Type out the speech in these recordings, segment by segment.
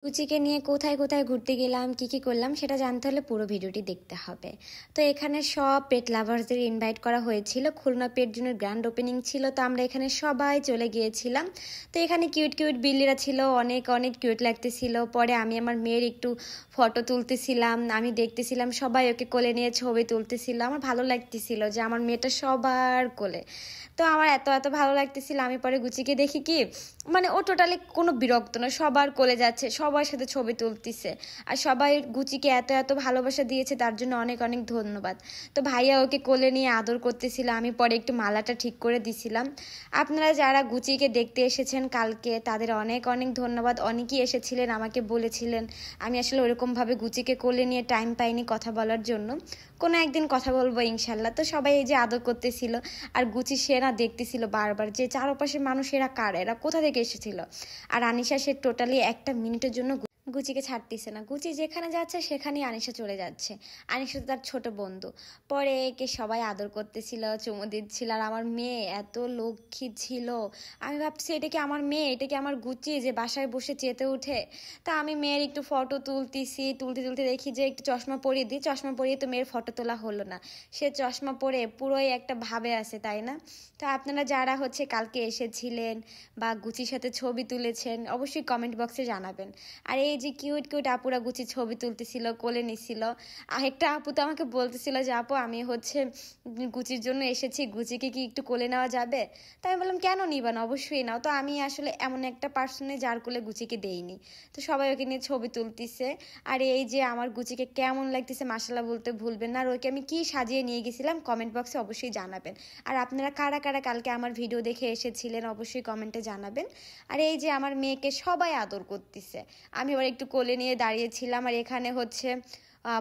গুচিকে নিয়ে কোথায় কোথায় ঘুরতে গেলাম কি কি করলাম সেটা জানতে হলে পুরো ভিডিওটি দেখতে হবে। তো এখানে সব পেট লাভার্সদের ইনভাইট করা হয়েছিল, খুলনা পেট জুনের গ্র্যান্ড ওপেনিং ছিল, তো আমরা এখানে সবাই চলে গিয়েছিলাম। তো এখানে কিউট কিউট বিল্লিরা ছিল, অনেক অনেক কিউট লাগতেছিল। পরে আমি আমার মেয়ের একটু ফটো তুলতেছিলাম, আমি দেখতেছিলাম সবাই ওকে কোলে নিয়ে ছবি তুলতেছিল। আমার ভালো লাগতেছিল যে আমার মেয়েটা সবার কোলে। তো আমার এত এত ভালো লাগতেছিল। আমি পরে গুচিকে দেখি কি মানে ও টোটালি কোনো বিরক্ত না, সবার কোলে যাচ্ছে, সবার সাথে ছবি তুলতেছে। আর সবাই গুচিকে এত এত ভালোবাসা দিয়েছে, তার জন্য অনেক অনেক ধন্যবাদ। তো ভাইয়া ওকে কোলে নিয়ে আদর করতেছিল, আমি পরে একটু মালাটা ঠিক করে দিছিলাম। আপনারা যারা গুচিকে দেখতে এসেছেন কালকে তাদের অনেক অনেক ধন্যবাদ। অনেকেই এসেছিলেন, আমাকে বলেছিলেন। আমি আসলে ওরকমভাবে গুচিকে কোলে নিয়ে টাইম পাইনি কথা বলার জন্য, কোনো একদিন কথা বলবো ইনশাল্লাহ। তো সবাই এই যে আদর করতেছিল, আর গুচি সে না দেখতেছিল বারবার যে চারপাশের মানুষ এরা কার, এরা কোথা থেকে এসেছিল। আর আনিশা সে টোটালি একটা মিনিটের জন্য গুচিকে ছাড়তেছে না। গুচি যেখানে যাচ্ছে সেখানেই আনিশা চলে যাচ্ছে। আনিশা তো তার ছোট বন্ধু। পরে একে সবাই আদর করতেছিল, চুমু দিচ্ছিল। আর আমার মেয়ে এত লক্ষ্মী ছিল, আমি ভাবছি এটা কি আমার মেয়ে, এটা কি আমার গুচি যে বাসায় বসে চেতে উঠে। তা আমি মেয়ের একটু ফটো তুলতেছি, তুলতে তুলতে দেখি যে একটু চশমা পরিয়ে দিই। চশমা পরিয়ে তো মেয়ের ফটো তোলা হলো না, সে চশমা পরে পুরোই একটা ভাবে আছে, তাই না? তো আপনারা যারা কালকে এসেছিলেন বা গুচির সাথে ছবি তুলেছেন অবশ্যই কমেন্ট বক্সে জানাবেন। আর এই যে কিউট কিউট আপুরা গুচি ছবি তুলতেছিল, কোলে নিছিল। আর একটা আপু তো আমাকে বলতেছিল যে আপু আমি গুচির জন্য এসেছি, গুচিকে কি একটু কোলে নেওয়া যাবে? তো আমি বললাম কেন নিবা না, অবশ্যই নাও। তো আমি আসলে এমন একটা পার্সনে যার কোলে গুচিকে দেইনি। তো সবাই ওকে নিয়ে ছবি তুলতেছে। আর এই যে আমার গুচিকে কেমন লাগতেছে মাশাআল্লাহ বলতে ভুলবেন না। আর ওকে আমি কি সাজিয়ে নিয়ে গেছিলাম কমেন্ট বক্সে অবশ্যই জানাবেন। আর আপনারা কারা কারা কালকে আমার ভিডিও দেখে এসেছিলেন অবশ্যই কমেন্টে জানাবেন। আর এই যে আমার মেয়েকে সবাই আদর করতেছে, আমি এবার একটু কোলে নিয়ে দাঁড়িয়েছিলাম। আর এখানে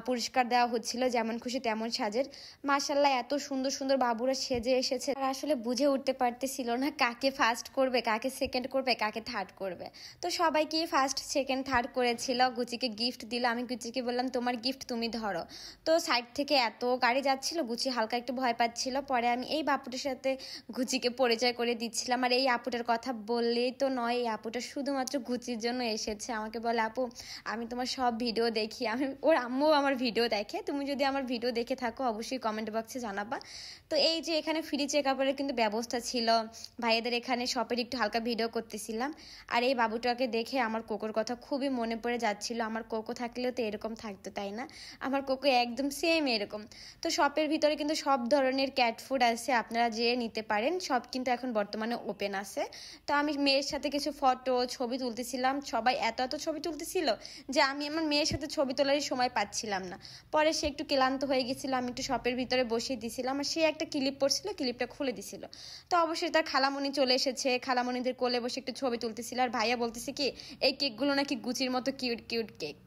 পুরস্কার দেওয়া হচ্ছিল, যেমন খুশি তেমন সাজের। মাশাল্লাহ এত সুন্দর সুন্দর বাবুরা সেজে এসেছে, আর আসলে বুঝে উঠতে পারতেছিল না কাকে ফার্স্ট করবে, কাকে সেকেন্ড করবে, কাকে থার্ড করবে। তো সবাইকে ফার্স্ট সেকেন্ড থার্ড করেছিল। গুচিকে গিফট দিল, আমি গুচিকে বললাম তোমার গিফট তুমি ধরো। তো সাইড থেকে এত গাড়ি যাচ্ছিল, গুচি হালকা একটু ভয় পাচ্ছিল। পরে আমি এই বাপুটার সাথে গুচিকে পরিচয় করে দিচ্ছিলাম। আর এই আপুটার কথা বললেই তো নয়, এই আপুটা শুধুমাত্র গুচির জন্য এসেছে। আমাকে বলে আপু আমি তোমার সব ভিডিও দেখি, ওর আম্মু আমার ভিডিও দেখে, তুমি যদি আমার ভিডিও দেখে থাকো অবশ্যই কমেন্ট বক্সে জানাবা। তো এই যে এখানে ফ্রি চেক আপের কিন্তু ব্যবস্থা ছিল, ভাইয়াদের এখানে শপের একটু হালকা ভিডিও করতেছিলাম। আর এই বাবুটাকে দেখে আমার কোকোর কথা খুবই মনে পড়ে যাচ্ছিল। আমার কোকো থাকলেও তো এরকম থাকতো, তাই না? আমার কোকো একদম সেম এরকম। তো শপের ভিতরে কিন্তু সব ধরনের ক্যাট ফুড আছে, আপনারা যেয়ে নিতে পারেন। সব কিন্তু এখন বর্তমানে ওপেন আছে। তো আমি মেয়ের সাথে কিছু ফটো ছবি তুলতেছিলাম, সবাই এত এত ছবি তুলতেছিল যে আমি আমার মেয়ের সাথে ছবি তোলারই সময় পাচ্ছিলাম না। পরে সে একটু ক্লান্ত হয়ে গেছিল, আমি একটু শপের ভিতরে বসিয়ে দিছিলাম। আর সে একটা ক্লিপ পড়ছিল, ক্লিপটা খুলে দিছিল। তো অবশ্যই তার খালামণি চলে এসেছে, খালামণিদের কোলে বসে একটু ছবি তুলতেছিল। আর ভাইয়া বলতেছে কি এই কেকগুলো নাকি গুচির মতো কিউট কিউট কেক।